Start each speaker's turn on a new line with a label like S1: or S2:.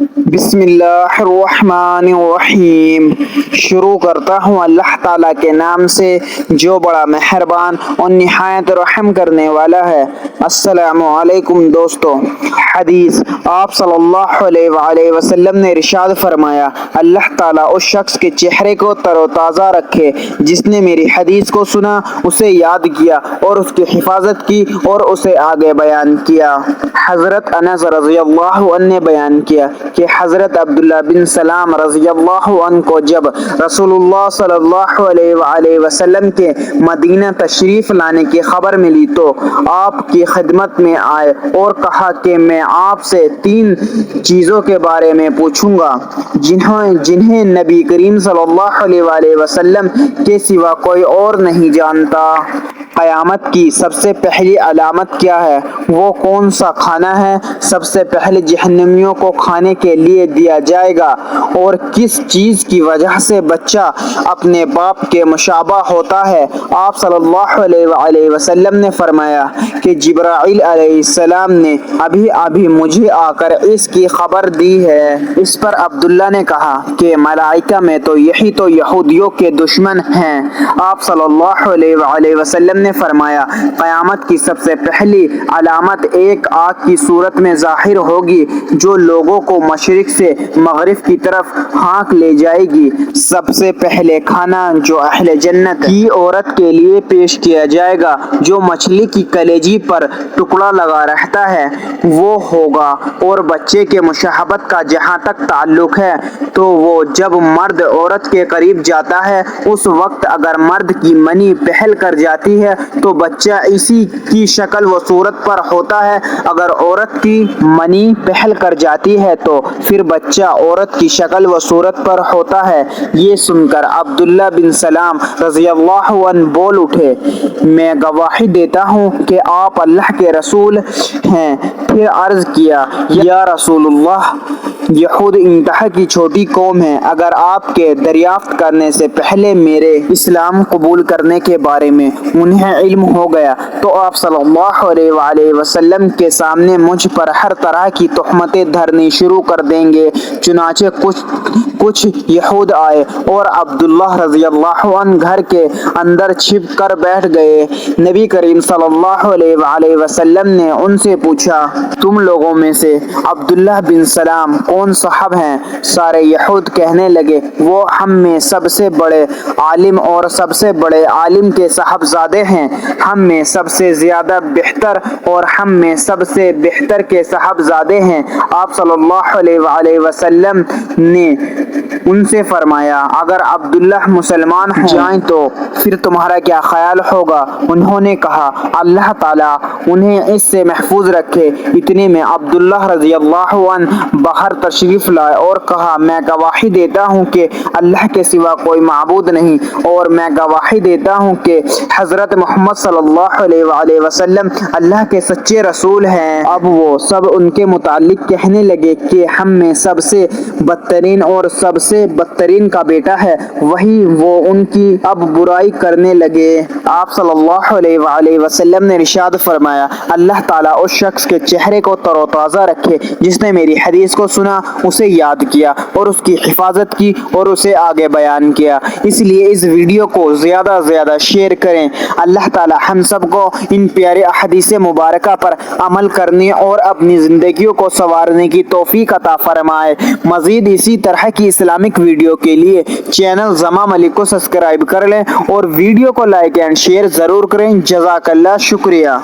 S1: بسم اللہ الرحمن الرحیم۔ شروع کرتا ہوں اللہ تعالیٰ کے نام سے جو بڑا مہربان اور نہایت رحم کرنے والا ہے۔ السلام علیکم دوستو۔ حدیث آپ صلی اللہ علیہ وآلہ وسلم نے ارشاد فرمایا، اللہ تعالیٰ اس شخص کے چہرے کو تر و تازہ رکھے جس نے میری حدیث کو سنا، اسے یاد کیا اور اس کی حفاظت کی اور اسے آگے بیان کیا۔ حضرت انس رضی اللہ عنہ نے بیان کیا کہ حضرت عبداللہ بن سلام رضی اللہ عنہ کو جب رسول اللہ صلی اللہ علیہ وآلہ وسلم کے مدینہ تشریف لانے کی خبر ملی تو آپ کی خدمت میں آئے اور کہا کہ میں آپ سے 3 چیزوں کے بارے میں پوچھوں گا جنہیں نبی کریم صلی اللہ علیہ وآلہ وسلم کے سوا کوئی اور نہیں جانتا۔ قیامت کی سب سے پہلی علامت کیا ہے؟ وہ کون سا کھانا ہے سب سے پہلے جہنمیوں کو کھانے کے لیے دیا جائے گا؟ اور کس چیز کی وجہ سے بچہ اپنے باپ کے مشابہ ہوتا ہے؟ آپ صلی اللہ علیہ وآلہ وسلم نے فرمایا کہ جبرائیل علیہ السلام نے ابھی مجھے آ کر اس کی خبر دی ہے۔ اس پر عبداللہ نے کہا کہ ملائکہ میں تو یہی تو یہودیوں کے دشمن ہیں۔ آپ صلی اللہ علیہ وآلہ وسلم نے فرمایا، قیامت کی سب سے پہلی علامت ایک آگ کی صورت میں ظاہر ہوگی جو لوگوں کو مشرق سے مغرب کی طرف ہانک لے جائے گی۔ سب سے پہلے کھانا جو اہل جنت کی عورت کے لیے پیش کیا جائے گا جو مچھلی کی کلیجی پر ٹکڑا لگا رہتا ہے وہ ہوگا، اور بچے کے مشابہت کا جہاں تک تعلق ہے تو وہ جب مرد عورت کے قریب جاتا ہے اس وقت اگر مرد کی منی پہل کر جاتی ہے تو بچہ اسی کی شکل و صورت پر ہوتا ہے، اگر عورت کی منی پہل کر جاتی ہے تو پھر بچہ عورت کی شکل و صورت پر ہوتا ہے۔ یہ سن کر عبداللہ بن سلام رضی اللہ عنہ بول اٹھے، میں گواہی دیتا ہوں کہ آپ اللہ کے رسول ہیں۔ پھر عرض کیا، یا رسول اللہ، یہ خود انتہا کی چھوٹی قوم ہے، اگر آپ کے دریافت کرنے سے پہلے میرے اسلام قبول کرنے کے بارے میں انہیں علم ہو گیا تو آپ صلی اللہ علیہ وآلہ وسلم کے سامنے مجھ پر ہر طرح کی تہمتیں دھرنی شروع کر دیں گے۔ چنانچہ کچھ یہود آئے اور عبداللہ رضی اللہ عنہ گھر کے اندر چھپ کر بیٹھ گئے۔ نبی کریم صلی اللہ علیہ وآلہ وسلم نے ان سے پوچھا، تم لوگوں میں سے عبداللہ بن سلام کون صاحب ہیں؟ سارے یہود کہنے لگے، وہ ہم میں سب سے بڑے عالم اور سب سے بڑے عالم کے صاحبزادے ہیں، ہم میں سب سے زیادہ بہتر اور ہم میں سب سے بہتر کے صاحبزادے ہیں۔ آپ صلی اللہ علیہ وآلہ وسلم نے ان سے فرمایا، اگر عبداللہ مسلمان ہو جائیں تو پھر تمہارا کیا خیال ہوگا؟ انہوں نے کہا، اللہ تعالیٰ انہیں اس سے محفوظ رکھے۔ اتنے میں عبداللہ رضی اللہ عنہ باہر تشریف لائے اور کہا، میں گواہی دیتا ہوں کہ اللہ کے سوا کوئی معبود نہیں، اور میں گواہی دیتا ہوں کہ حضرت محمد صلی اللہ علیہ وآلہ وسلم اللہ کے سچے رسول ہیں۔ اب وہ سب ان کے متعلق کہنے لگے کہ ہم میں سب سے بدترین اور سب سے بدترین کا بیٹا ہے، وہی وہ ان کی اب برائی کرنے لگے۔ آپ صلی اللہ علیہ وآلہ وسلم نے ارشاد فرمایا، اللہ تعالیٰ اس شخص کے چہرے کو تر و تازہ رکھے جس نے میری حدیث کو سنا، اسے یاد کیا اور اس کی حفاظت کی اور اسے آگے بیان کیا۔ اس لیے اس ویڈیو کو زیادہ سے زیادہ شیئر کریں۔ اللہ تعالیٰ ہم سب کو ان پیارے احادیث مبارکہ پر عمل کرنے اور اپنی زندگیوں کو سنوارنے کی توفیق عطا فرمائے۔ مزید اسی طرح کی اسلامک ویڈیو کے لیے چینل زما ملک کو سبسکرائب کر لیں اور ویڈیو کو لائک اینڈ شیئر ضرور کریں۔ جزاک اللہ، شکریہ۔